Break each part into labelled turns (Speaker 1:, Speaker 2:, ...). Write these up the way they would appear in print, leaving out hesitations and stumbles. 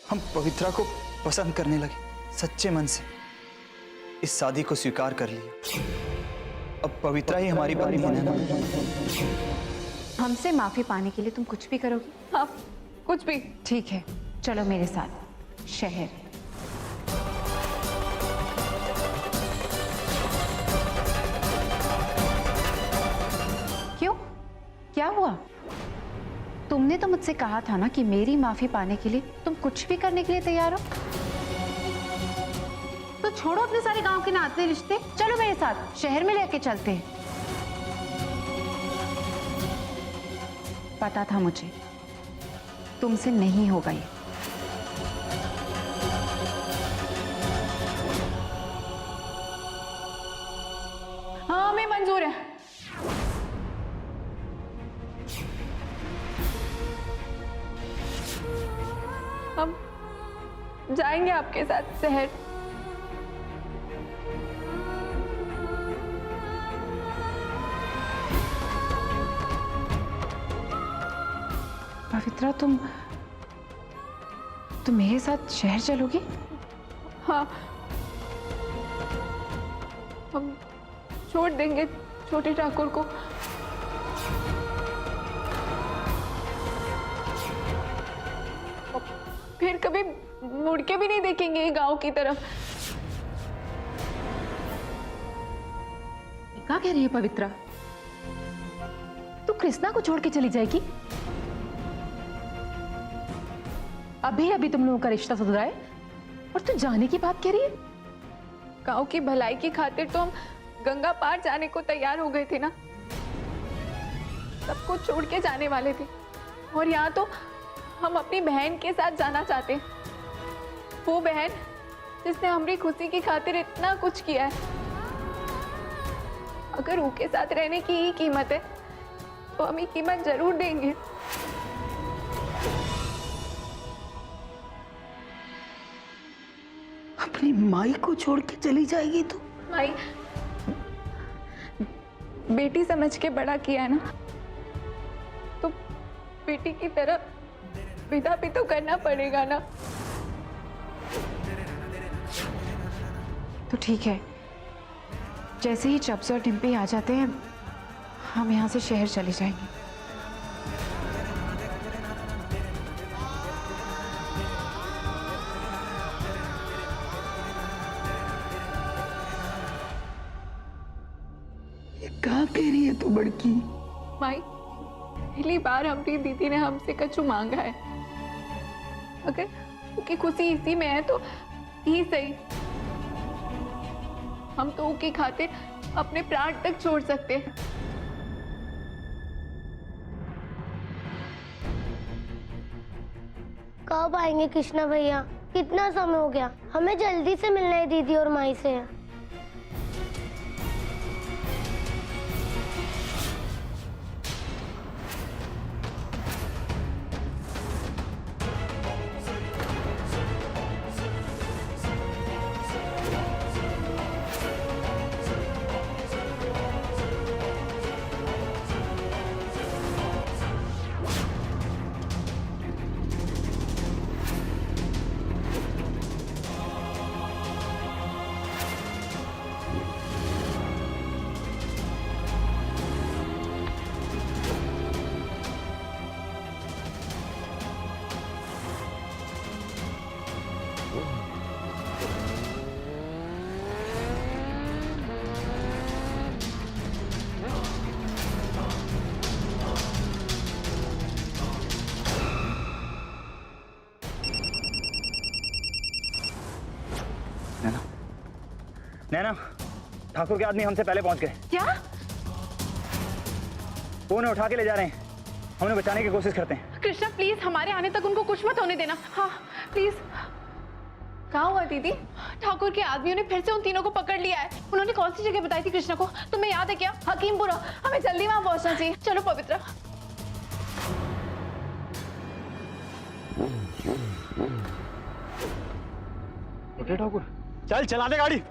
Speaker 1: हम पवित्रा को पसंद करने लगे, सच्चे मन से इस शादी को स्वीकार कर लिया। अब पवित्रा ही हमारी पत्नी है ना।
Speaker 2: हमसे माफी पाने के लिए तुम कुछ भी करोगी?
Speaker 3: हाँ, कुछ भी।
Speaker 2: ठीक है, चलो मेरे साथ शहर। क्यों, क्या हुआ? तुमने तो मुझसे कहा था ना कि मेरी माफी पाने के लिए तुम कुछ भी करने के लिए तैयार हो। तो छोड़ो अपने सारे गांव के नाते रिश्ते, चलो मेरे साथ शहर में लेके चलते हैं। पता था मुझे तुमसे नहीं होगा ये।
Speaker 3: हाँ, हमें मंजूर है। हम जाएंगे आपके साथ शहर।
Speaker 2: पवित्रा, तुम मेरे साथ शहर चलोगी?
Speaker 3: हाँ, हम छोड़ देंगे छोटे ठाकुर को। फिर कभी मुड़ के भी नहीं देखेंगे गांव की तरफ।
Speaker 2: क्या कह रही है पवित्रा? तू कृष्णा को छोड़ के चली जाएगी? अभी अभी तुम लोगों का रिश्ता सुधरा है और तू जाने की बात कह रही है?
Speaker 3: गांव की भलाई की खातिर तो हम गंगा पार जाने को तैयार हो गए थे ना। सब कुछ छोड़ के जाने वाले थे और यहाँ तो हम अपनी बहन के साथ जाना चाहते हैं। वो बहन जिसने हमारी खुशी की खातिर इतना कुछ किया है। अगर उनके साथ रहने की ही कीमत है तो हम ये कीमत जरूर देंगे।
Speaker 4: अपनी माई को छोड़ के चली जाएगी तू?
Speaker 3: माई बेटी समझ के बड़ा किया है ना, तो बेटी की तरह विदा भी तो करना पड़ेगा ना।
Speaker 2: तो ठीक है, जैसे ही चब्स और डिम्पी आ जाते हैं हम यहाँ से शहर चले जाएंगे।
Speaker 4: क्या कह रही है तू बड़की?
Speaker 3: माई, पहली बार हमारी दीदी ने हमसे कछु मांगा है। अगर उसकी खुशी इसी में है तो ही सही। हम तो उसकी खातिर अपने प्राण तक छोड़ सकते हैं।
Speaker 5: कब आएंगे कृष्णा भैया? कितना समय हो गया, हमें जल्दी से मिलना है दीदी और माई से।
Speaker 1: नैना, नैना, ठाकुर के आदमी हमसे पहले पहुंच गए।
Speaker 2: क्या?
Speaker 1: वो उन्हें उठा के ले जा रहे हैं। हम उन्हें बचाने की कोशिश करते हैं।
Speaker 3: कृष्णा प्लीज, हमारे आने तक उनको कुछ मत होने देना। हाँ प्लीज। कहाँ हुआ दीदी? ठाकुर के आदमियों ने फिर से उन तीनों को पकड़ लिया है। उन्होंने कौन सी जगह बताई थी कृष्णा को? तुम्हें याद है क्या? हकीमपुरा। हमें जल्दी वहां पहुंचना चाहिए। चलो पवित्रा।
Speaker 1: ठाकुर, चल चला दे गाड़ी।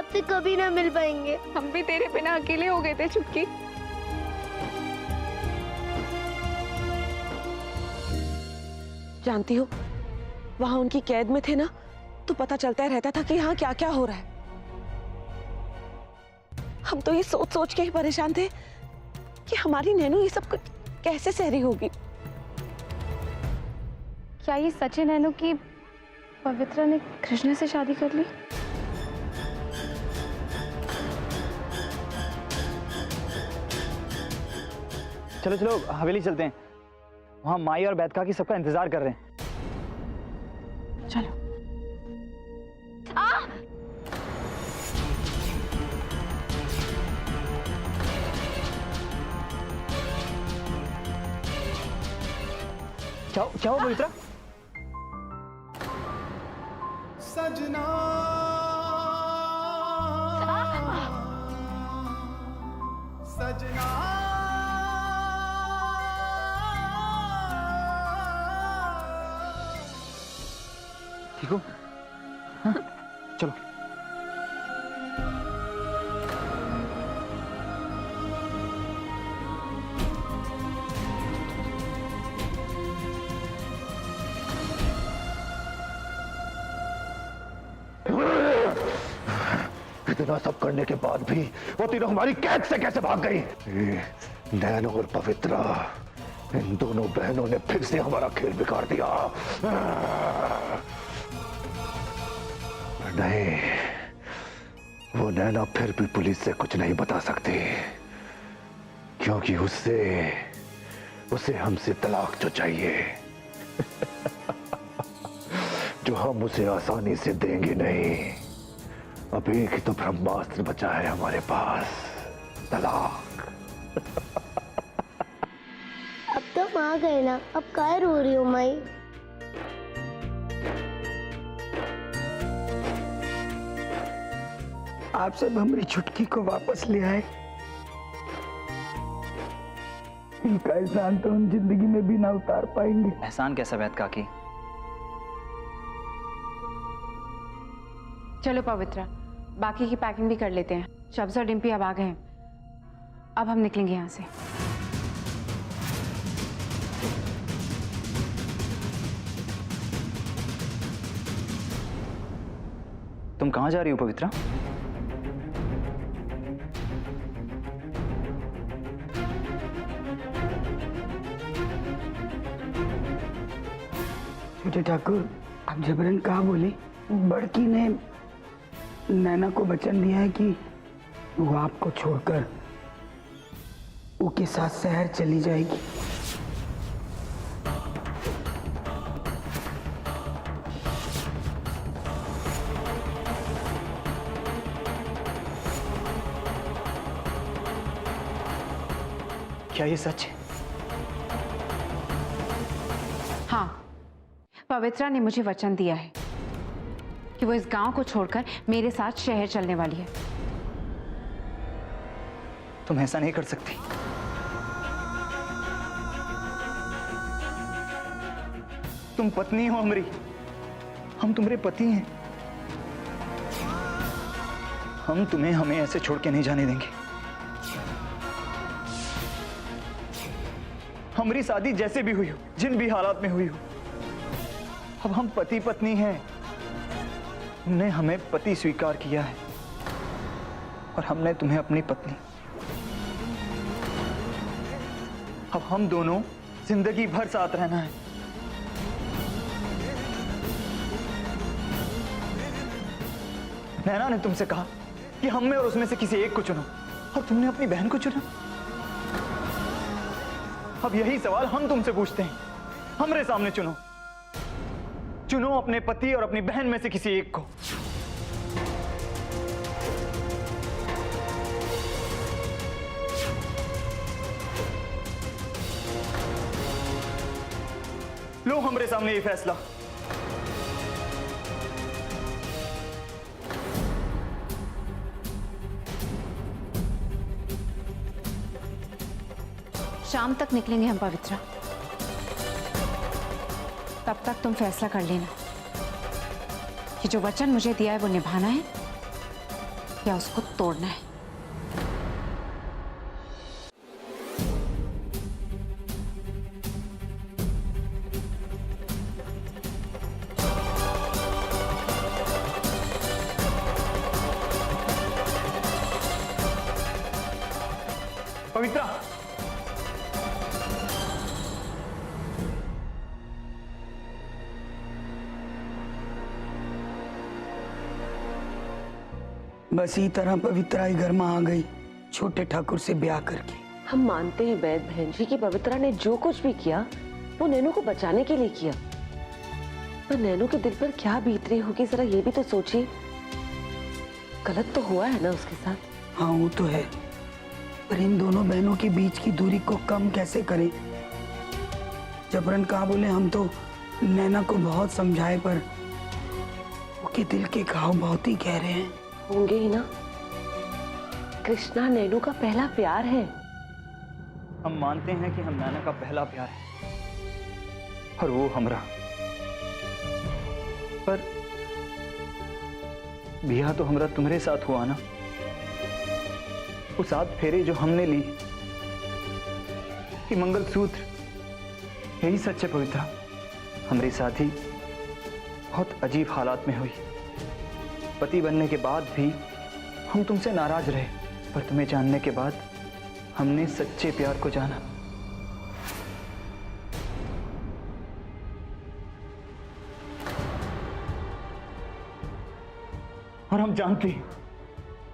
Speaker 5: आपसे कभी ना मिल पाएंगे।
Speaker 3: हम भी तेरे बिना अकेले हो गए थे चुटकी।
Speaker 6: जानती हो, वहां उनकी कैद में थे ना, तो पता चलता रहता था कि यहाँ क्या क्या हो रहा है। हम तो ये सोच सोच के ही परेशान थे कि हमारी नैनू ये सब कुछ कैसे सह रही होगी।
Speaker 3: क्या ये सच है नैनू कि पवित्रा ने कृष्णा से शादी कर ली?
Speaker 1: चलो चलो हवेली चलते हैं, वहां माई और बैतका की सबका इंतजार कर रहे हैं।
Speaker 2: चलो।
Speaker 1: क्या हुआ पवित्रा?
Speaker 7: सजना सजना
Speaker 1: ठीक हो? हाँ? चलो।
Speaker 8: इतना सब करने के बाद भी वो तीनों हमारी कैद से कैसे भाग गई? नैनो और पवित्रा, इन दोनों बहनों ने फिर से हमारा खेल बिगाड़ दिया। नहीं, वो नैना फिर भी पुलिस से कुछ नहीं बता सकती, क्योंकि उसे हमसे तलाक तो चाहिए जो हम उसे आसानी से देंगे नहीं। अब एक ही तो ब्रह्मास्त्र बचा है हमारे पास, तलाक।
Speaker 5: अब तो आ गए ना, अब काहे रो रही हो माई?
Speaker 4: आप सब हमारी छुटकी को वापस ले आए। इनका एहसान तो हम जिंदगी में भी ना उतार पाएंगे।
Speaker 1: एहसान कैसा बैतका की?
Speaker 2: चलो पवित्रा, बाकी की पैकिंग भी कर लेते हैं। शब्ज और डिम्पी अब आ गए हैं, अब हम निकलेंगे यहाँ से।
Speaker 1: तुम कहाँ जा रही हो पवित्रा?
Speaker 4: छोटे ठाकुर, आप जबरन कहा बोले? बड़की ने नैना को वचन दिया है कि वो आपको छोड़कर उसके साथ शहर चली जाएगी।
Speaker 1: क्या ये सच है?
Speaker 2: हाँ, पवित्रा ने मुझे वचन दिया है कि वो इस गांव को छोड़कर मेरे साथ शहर चलने वाली है।
Speaker 1: तुम ऐसा नहीं कर सकती। तुम पत्नी हो हमारी, हम तुम्हारे पति हैं। हम तुम्हें हमें ऐसे छोड़ के नहीं जाने देंगे। हमारी शादी जैसे भी हुई हो, जिन भी हालात में हुई हो, अब हम पति पत्नी हैं। तुमने हमें पति स्वीकार किया है और हमने तुम्हें अपनी पत्नी। अब हम दोनों जिंदगी भर साथ रहना है। नैना ने तुमसे कहा कि हम में और उसमें से किसी एक को चुनो, और तुमने अपनी बहन को चुना। अब यही सवाल हम तुमसे पूछते हैं, हमारे सामने चुनो। चुनो अपने पति और अपनी बहन में से किसी एक को। लो हमारे सामने ये फैसला।
Speaker 2: शाम तक निकलेंगे हम पवित्रा, तब तक तुम फैसला कर लेना कि जो वचन मुझे दिया है वो निभाना है या उसको तोड़ना है।
Speaker 1: पवित्रा,
Speaker 4: बस ई तरह पवित्रा ही घर में आ गई छोटे ठाकुर से ब्याह करके।
Speaker 6: हम मानते हैं वैद बहन जी कि पवित्रा ने जो कुछ भी किया वो नैनू को बचाने के लिए किया, पर नैनू के दिल पर क्या बीत रही होगी जरा ये भी तो सोचिए। गलत तो हुआ है ना उसके साथ।
Speaker 4: हाँ वो तो है, पर इन दोनों बहनों के बीच की दूरी को कम कैसे करें। जबरन कहा बोले हम तो नैना को बहुत समझाए, पर उसके दिल के घाव बहुत ही गहरे हैं।
Speaker 6: होंगे ही ना, कृष्णा नैनू का पहला प्यार है।
Speaker 1: हम मानते हैं कि हम नैना का पहला प्यार है और वो हमरा, पर बिया तो हमरा तुम्हारे साथ हुआ ना। वो 7 फेरे जो हमने ली, कि मंगलसूत्र, यही सच है पवित्रा। हमारी शादी बहुत अजीब हालात में हुई। पति बनने के बाद भी हम तुमसे नाराज रहे, पर तुम्हें जानने के बाद हमने सच्चे प्यार को जाना। और हम जानते हैं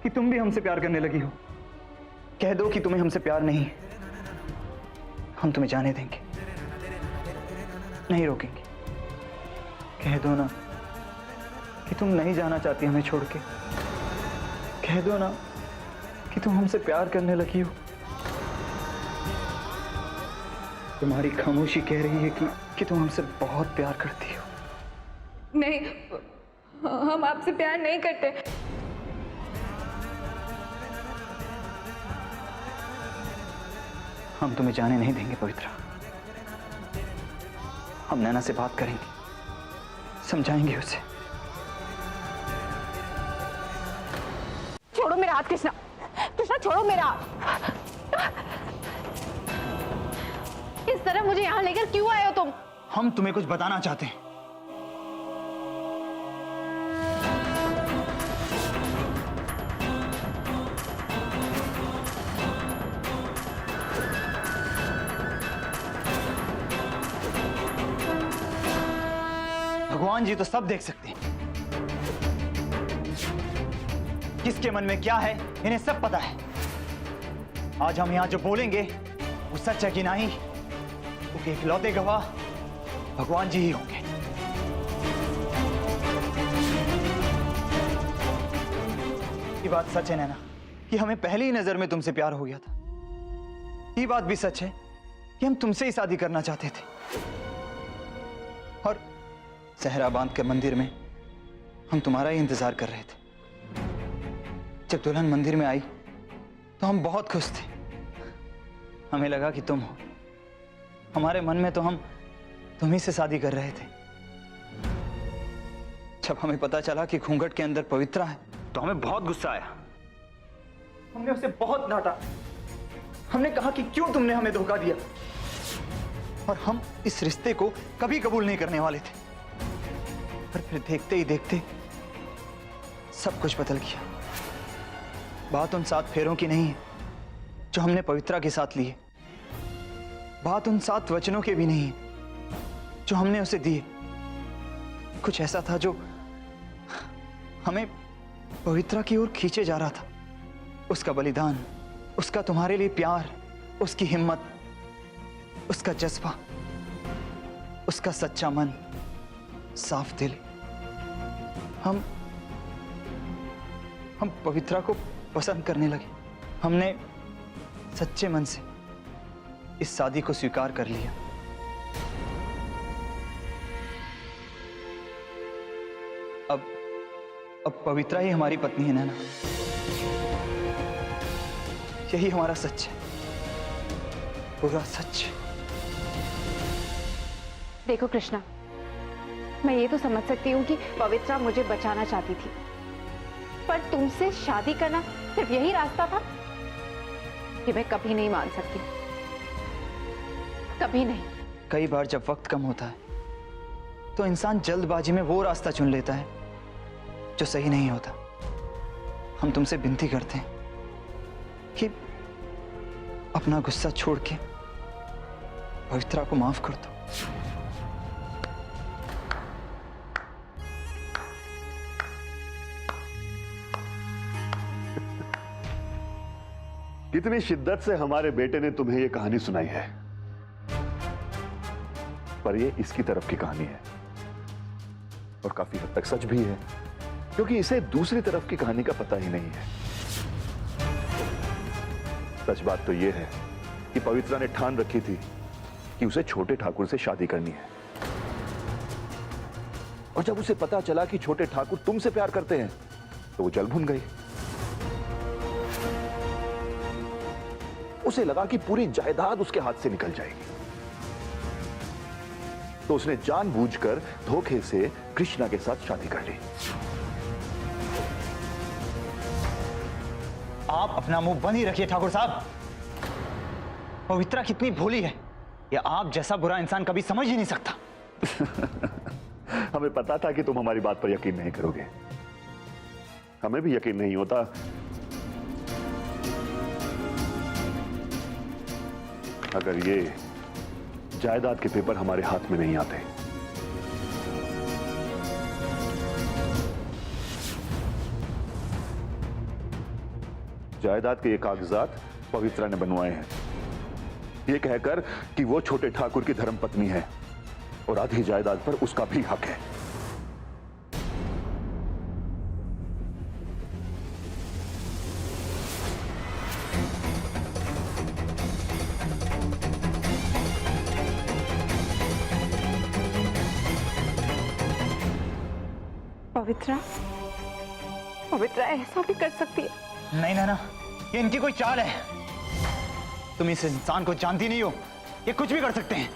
Speaker 1: कि तुम भी हमसे प्यार करने लगी हो। कह दो कि तुम्हें हमसे प्यार नहीं है, हम तुम्हें जाने देंगे, नहीं रोकेंगे। कह दो ना कि तुम नहीं जाना चाहती हमें छोड़ के। कह दो ना कि तुम हमसे प्यार करने लगी हो। तुम्हारी खामोशी कह रही है कि तुम हमसे बहुत प्यार करती हो।
Speaker 3: नहीं, हम आपसे प्यार नहीं करते।
Speaker 1: हम तुम्हें जाने नहीं देंगे पवित्रा। हम नैना से बात करेंगे, समझाएंगे उसे।
Speaker 2: छोड़ो मेरा हाथ कृष्णा, कृष्णा छोड़ो मेरा। इस तरह मुझे यहाँ लेकर क्यों आए हो तुम?
Speaker 1: हम तुम्हें कुछ बताना चाहते हैं। भगवान जी तो सब देख सकते हैं। किसके मन में क्या है इन्हें सब पता है। आज हम यहां जो बोलेंगे वो सच है कि नहीं, उसके इकलौते गवाह भगवान जी ही होंगे। ये बात सच है नैना कि हमें पहली ही नजर में तुमसे प्यार हो गया था। ये बात भी सच है कि हम तुमसे ही शादी करना चाहते थे। और सहरा बांध के मंदिर में हम तुम्हारा ही इंतजार कर रहे थे। जब दुल्हन मंदिर में आई तो हम बहुत खुश थे। हमें लगा कि तुम हो। हमारे मन में तो हम तुम्ही से शादी कर रहे थे। जब हमें पता चला कि घूंघट के अंदर पवित्रा है तो हमें बहुत गुस्सा आया। हमने उसे बहुत डांटा। हमने कहा कि क्यों तुमने हमें धोखा दिया, और हम इस रिश्ते को कभी कबूल नहीं करने वाले थे। पर फिर देखते ही देखते सब कुछ बदल गया। बात उन 7 फेरों की नहीं है जो हमने पवित्रा के साथ लिए। बात उन 7 वचनों के भी नहीं है जो हमने उसे दिए। कुछ ऐसा था जो हमें पवित्रा की ओर खींचे जा रहा था। उसका बलिदान, उसका तुम्हारे लिए प्यार, उसकी हिम्मत, उसका जज्बा, उसका सच्चा मन, साफ दिल। हम पवित्रा को पसंद करने लगे। हमने सच्चे मन से इस शादी को स्वीकार कर लिया। अब पवित्रा ही हमारी पत्नी है नैना। यही हमारा सच है, पूरा सच।
Speaker 2: देखो कृष्णा, मैं ये तो समझ सकती हूँ कि पवित्रा मुझे बचाना चाहती थी, पर तुमसे शादी करना सिर्फ यही रास्ता था? कि मैं कभी नहीं मान सकती, कभी नहीं।
Speaker 1: कई बार जब वक्त कम होता है तो इंसान जल्दबाजी में वो रास्ता चुन लेता है जो सही नहीं होता। हम तुमसे विनती करते हैं कि अपना गुस्सा छोड़ के पवित्रा को माफ कर दो।
Speaker 8: कितनी शिद्दत से हमारे बेटे ने तुम्हें यह कहानी सुनाई है, पर यह इसकी तरफ की कहानी है और काफी हद तक सच भी है, क्योंकि इसे दूसरी तरफ की कहानी का पता ही नहीं है। सच बात तो यह है कि पवित्रा ने ठान रखी थी कि उसे छोटे ठाकुर से शादी करनी है, और जब उसे पता चला कि छोटे ठाकुर तुमसे प्यार करते हैं तो वो जल भुन गई। उसे लगा कि पूरी जायदाद उसके हाथ से निकल जाएगी, तो उसने जानबूझकर धोखे से कृष्णा के साथ शादी कर ली।
Speaker 1: आप अपना मुंह बंद ही रखिए ठाकुर साहब। पवित्रा कितनी भोली है, ये आप जैसा बुरा इंसान कभी समझ ही नहीं सकता।
Speaker 8: हमें पता था कि तुम हमारी बात पर यकीन नहीं करोगे, हमें भी यकीन नहीं होता। अगर ये जायदाद के पेपर हमारे हाथ में नहीं आते। जायदाद के ये कागजात पवित्रा ने बनवाए हैं, ये कहकर कि वो छोटे ठाकुर की धर्मपत्नी है और आधी जायदाद पर उसका भी हक है।
Speaker 3: पवित्रा, पवित्रा ऐसा भी कर सकती है?
Speaker 1: नहीं नैना, ये इनकी कोई चाल है। तुम इस इंसान को जानती नहीं हो, ये कुछ भी कर सकते हैं।